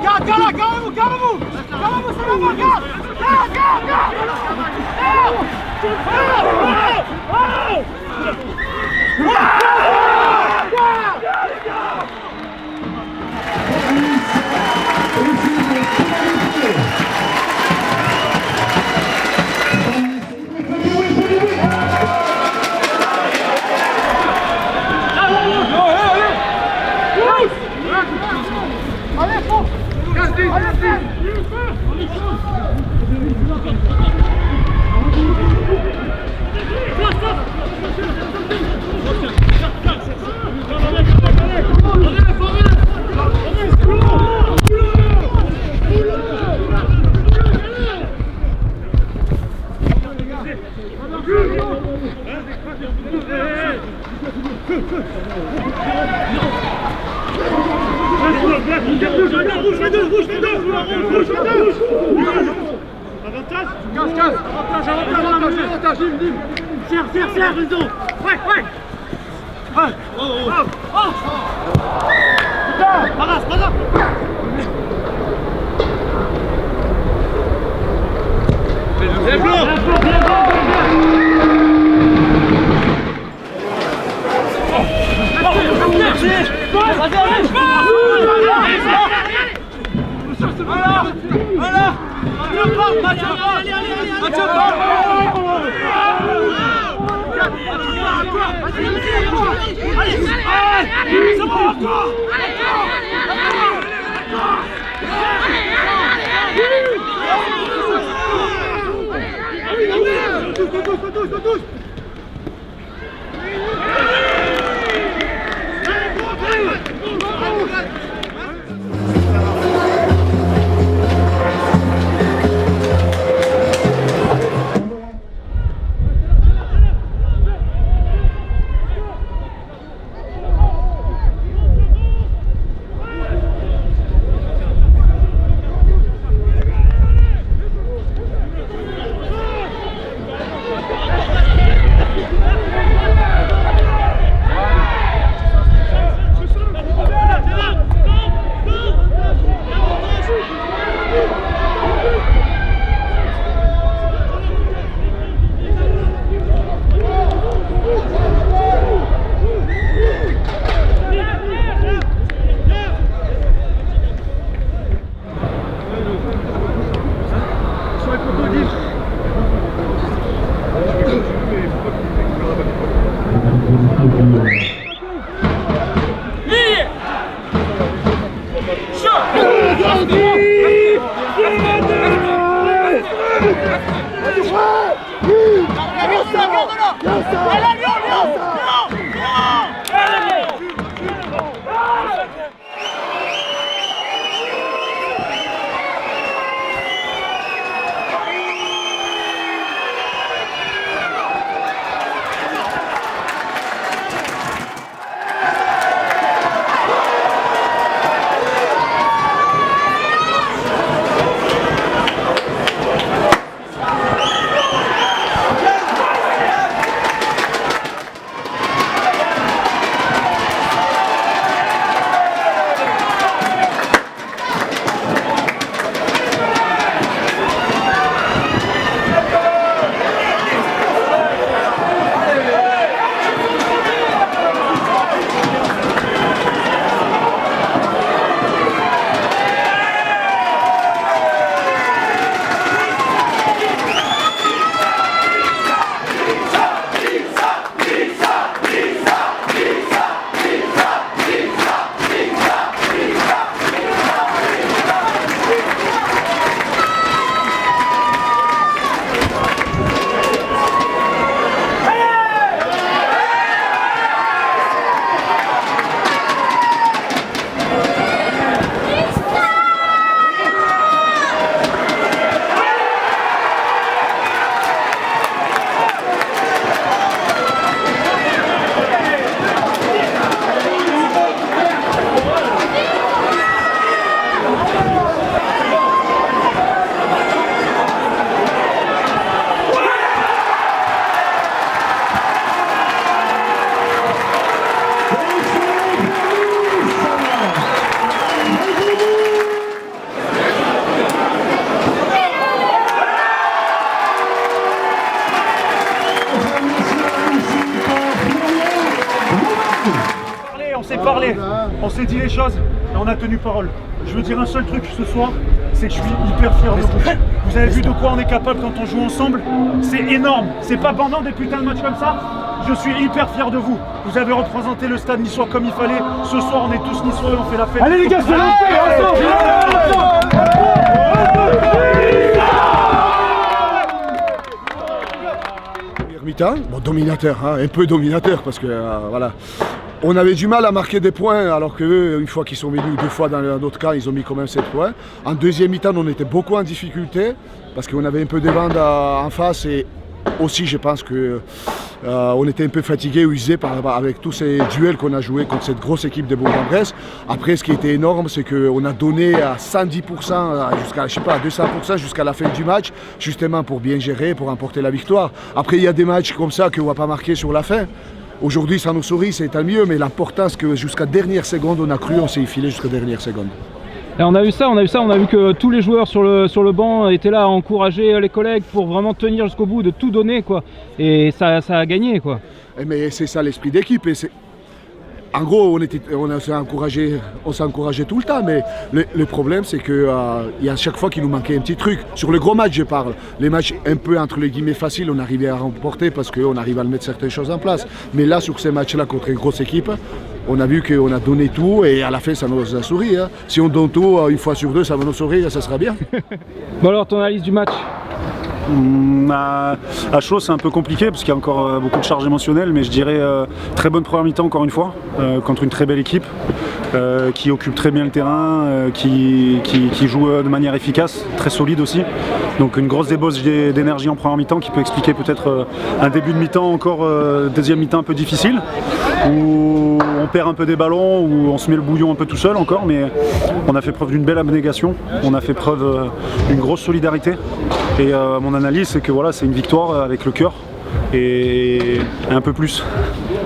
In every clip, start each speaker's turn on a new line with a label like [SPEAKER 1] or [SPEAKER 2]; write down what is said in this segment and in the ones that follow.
[SPEAKER 1] Garde, garde, garde-vous, garde-vous. Garde-vous, c'est là-bas, garde. Garde, garde, garde. Serre, Ludo. Ouais. Paras. Bien blanc.
[SPEAKER 2] parlé, on s'est dit les choses et on a tenu parole. Je veux dire un seul truc ce soir, c'est que je suis hyper fier de vous. Vous avez vu de quoi on est capable quand on joue ensemble? C'est énorme, c'est pas pendant des putains de matchs comme ça. Je suis hyper fier de vous. Vous avez représenté le stade niçois comme il fallait. Ce soir, on est tous niçois et on fait la fête.
[SPEAKER 1] Allez les gars, c'est la
[SPEAKER 3] mi-temps, bon, dominateur, hein, un peu dominateur parce que voilà, on avait du mal à marquer des points alors qu'eux, une fois qu'ils sont venus 2 fois dans notre camp, ils ont mis quand même 7 points. En deuxième mi-temps, on était beaucoup en difficulté parce qu'on avait un peu de vent en face et aussi je pense que on était un peu fatigué ou usé avec tous ces duels qu'on a joués contre cette grosse équipe de Bourg-en-Bresse. Après, ce qui était énorme, c'est qu'on a donné à 110%, jusqu'à, je sais pas, à 200% jusqu'à la fin du match, justement pour bien gérer, pour emporter la victoire. Après, il y a des matchs comme ça qu'on ne va pas marquer sur la fin. Aujourd'hui, ça nous sourit, c'est tant mieux, mais l'important, c'est que jusqu'à dernière seconde, on a cru, on s'est enfilé jusqu'à dernière seconde.
[SPEAKER 4] Et on a vu ça, on a vu que tous les joueurs sur le banc étaient là à encourager les collègues pour vraiment tenir jusqu'au bout, de tout donner, quoi. Et ça a gagné, quoi.
[SPEAKER 3] Mais c'est ça l'esprit d'équipe. En gros, on s'est encouragé tout le temps, mais le problème, c'est qu'il y a chaque fois qu'il nous manquait un petit truc. Sur le gros match, je parle. Les matchs un peu entre les guillemets faciles, on arrivait à remporter parce qu'on arrive à mettre certaines choses en place. Mais là, sur ces matchs-là, contre une grosse équipe, on a vu qu'on a donné tout et à la fin, ça nous a souri. Hein. Si on donne tout une fois sur 2, ça va nous sourire, ça sera bien.
[SPEAKER 4] Bon alors, ton analyse du match?
[SPEAKER 2] À chaud, c'est un peu compliqué parce qu'il y a encore beaucoup de charges émotionnelles, mais je dirais très bonne première mi-temps encore une fois, contre une très belle équipe qui occupe très bien le terrain, qui joue de manière efficace, très solide aussi. Donc une grosse débauche d'énergie en première mi-temps qui peut expliquer peut-être un début de mi-temps encore, deuxième mi-temps un peu difficile, où on perd un peu des ballons, où on se met le bouillon un peu tout seul encore, mais on a fait preuve d'une belle abnégation, on a fait preuve d'une grosse solidarité. Et mon analyse, c'est que voilà, c'est une victoire avec le cœur et un peu plus.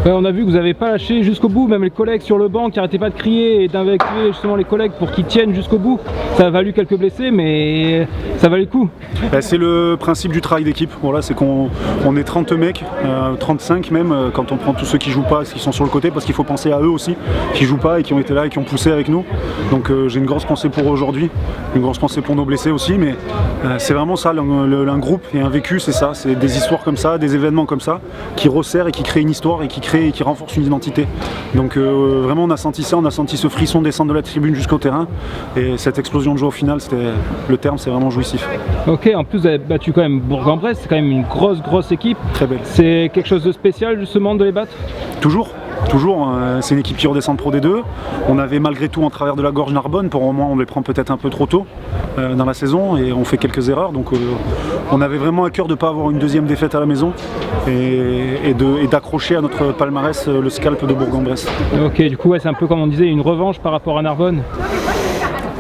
[SPEAKER 4] Ouais, on a vu que vous n'avez pas lâché jusqu'au bout, même les collègues sur le banc qui n'arrêtaient pas de crier et d'invectiver justement les collègues pour qu'ils tiennent jusqu'au bout. Ça a valu quelques blessés, mais ça valait le coup.
[SPEAKER 2] C'est le principe du travail d'équipe. Voilà, c'est qu'on est 30 mecs, 35 même, quand on prend tous ceux qui jouent pas, qui sont sur le côté, parce qu'il faut penser à eux aussi, qui jouent pas et qui ont été là et qui ont poussé avec nous. Donc j'ai une grosse pensée pour aujourd'hui, une grosse pensée pour nos blessés aussi, mais c'est vraiment ça, un groupe et un vécu, c'est ça, c'est des histoires comme ça, des événements comme ça, qui resserrent et qui créent une histoire et qui renforcent une identité. Donc vraiment on a senti ça, on a senti ce frisson descendre de la tribune jusqu'au terrain, et cette explosion de joie au final, le terme, c'est vraiment jouissif.
[SPEAKER 4] Ok, en plus vous avez battu quand même Bourg-en-Bresse, c'est quand même une grosse équipe.
[SPEAKER 2] Très belle.
[SPEAKER 4] C'est quelque chose de spécial justement de les battre?
[SPEAKER 2] Toujours, c'est une équipe qui redescend de Pro D2. On avait malgré tout en travers de la gorge Narbonne, pour au moins on les prend peut-être un peu trop tôt dans la saison et on fait quelques erreurs. Donc on avait vraiment à cœur de ne pas avoir une deuxième défaite à la maison et d'accrocher à notre palmarès le scalp de Bourg-en-Bresse.
[SPEAKER 4] Ok, du coup ouais, c'est un peu comme on disait, une revanche par rapport à Narbonne.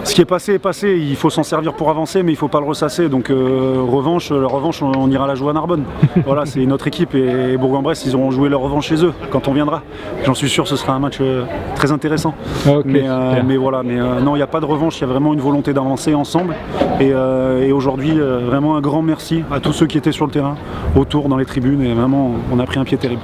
[SPEAKER 2] Ce qui est passé, il faut s'en servir pour avancer, mais il ne faut pas le ressasser. Donc la revanche, on ira la jouer à Narbonne. Voilà, c'est notre équipe et Bourg-en-Bresse, ils auront joué leur revanche chez eux quand on viendra. J'en suis sûr, ce sera un match très intéressant.
[SPEAKER 4] Okay,
[SPEAKER 2] mais voilà, non, il n'y a pas de revanche, il y a vraiment une volonté d'avancer ensemble. Et aujourd'hui, vraiment un grand merci à tous ceux qui étaient sur le terrain, autour, dans les tribunes, et vraiment, on a pris un pied terrible.